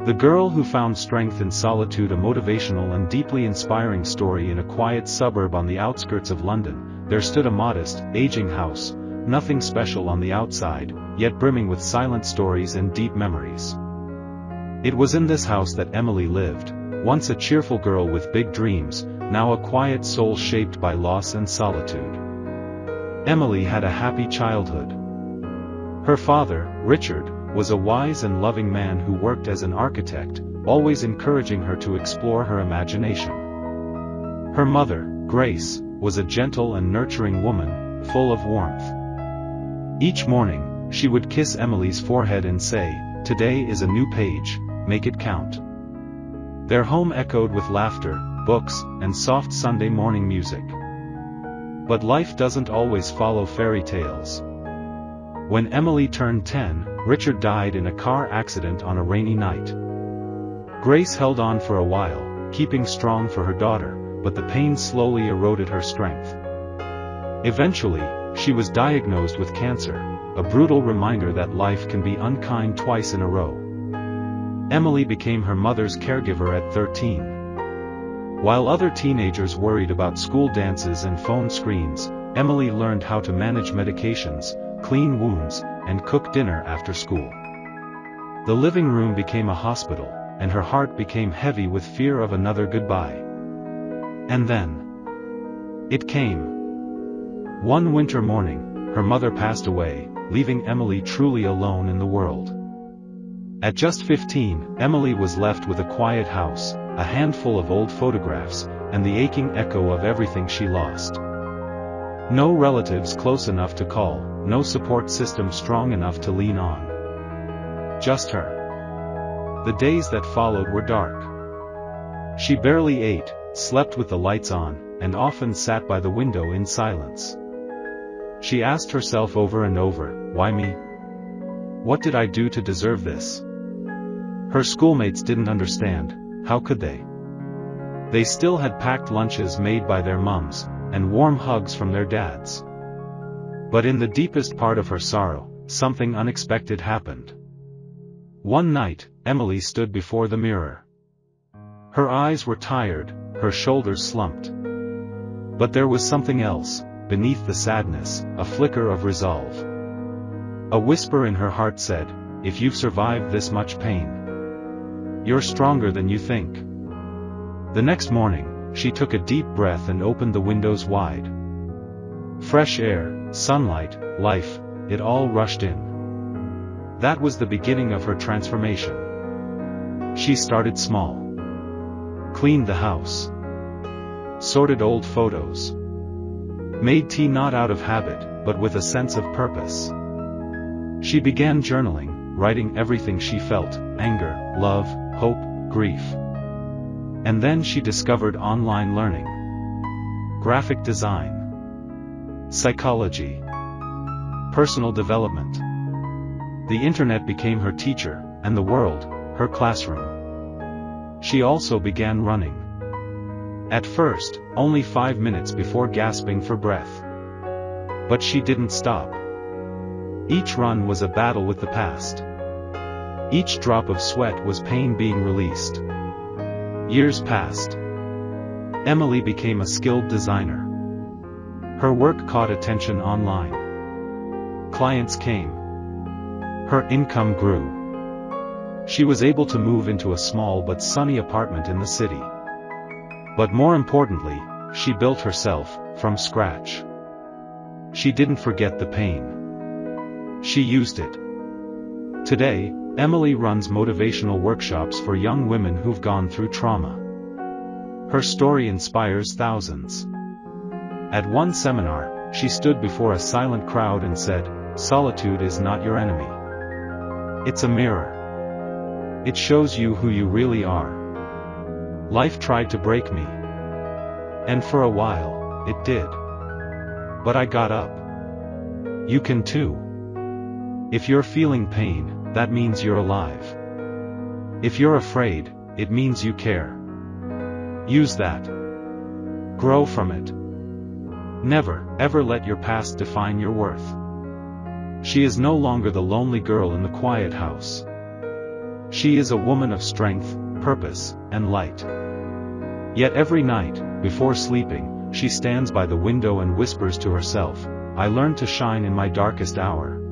The Girl Who Found Strength in Solitude, a motivational and deeply inspiring story. In a quiet suburb on the outskirts of London, there stood a modest, aging house, nothing special on the outside, yet brimming with silent stories and deep memories. It was in this house that Emily lived, once a cheerful girl with big dreams, now a quiet soul shaped by loss and solitude. Emily had a happy childhood. Her father, Richard, was a wise and loving man who worked as an architect, always encouraging her to explore her imagination. Her mother, Grace, was a gentle and nurturing woman, full of warmth. Each morning, she would kiss Emily's forehead and say, "Today is a new page, make it count." Their home echoed with laughter, books, and soft Sunday morning music. But life doesn't always follow fairy tales. When Emily turned 10, Richard died in a car accident on a rainy night. Grace held on for a while, keeping strong for her daughter, but the pain slowly eroded her strength. Eventually, she was diagnosed with cancer, a brutal reminder that life can be unkind twice in a row. Emily became her mother's caregiver at 13. While other teenagers worried about school dances and phone screens, Emily learned how to manage medications, clean wounds, and cook dinner after school. The living room became a hospital, and her heart became heavy with fear of another goodbye. And then it came. One winter morning, her mother passed away, leaving Emily truly alone in the world. At just 15, Emily was left with a quiet house, a handful of old photographs, and the aching echo of everything she lost. No relatives close enough to call, no support system strong enough to lean on. Just her. The days that followed were dark. She barely ate, slept with the lights on, and often sat by the window in silence. She asked herself over and over, "Why me? What did I do to deserve this?" Her schoolmates didn't understand. How could they? They still had packed lunches made by their mums, and warm hugs from their dads. But in the deepest part of her sorrow, something unexpected happened. One night, Emily stood before the mirror. Her eyes were tired, her shoulders slumped. But there was something else, beneath the sadness, a flicker of resolve. A whisper in her heart said, "If you've survived this much pain, you're stronger than you think." The next morning, she took a deep breath and opened the windows wide. Fresh air, sunlight, life, it all rushed in. That was the beginning of her transformation. She started small. Cleaned the house. Sorted old photos. Made tea not out of habit, but with a sense of purpose. She began journaling, writing everything she felt, anger, love, hope, grief. And then she discovered online learning. Graphic design. Psychology. Personal development. The internet became her teacher, and the world, her classroom. She also began running. At first, only 5 minutes before gasping for breath. But she didn't stop. Each run was a battle with the past. Each drop of sweat was pain being released. Years passed. Emily became a skilled designer. Her work caught attention online. Clients came. Her income grew. She was able to move into a small but sunny apartment in the city. But more importantly, she built herself, from scratch. She didn't forget the pain. She used it. Today, Emily runs motivational workshops for young women who've gone through trauma. Her story inspires thousands. At one seminar, she stood before a silent crowd and said, "Solitude is not your enemy. It's a mirror. It shows you who you really are. Life tried to break me. And for a while, it did. But I got up. You can too. If you're feeling pain, that means you're alive. If you're afraid, it means you care. Use that. Grow from it. Never, ever let your past define your worth." She is no longer the lonely girl in the quiet house. She is a woman of strength, purpose, and light. Yet every night, before sleeping, she stands by the window and whispers to herself, "I learned to shine in my darkest hour."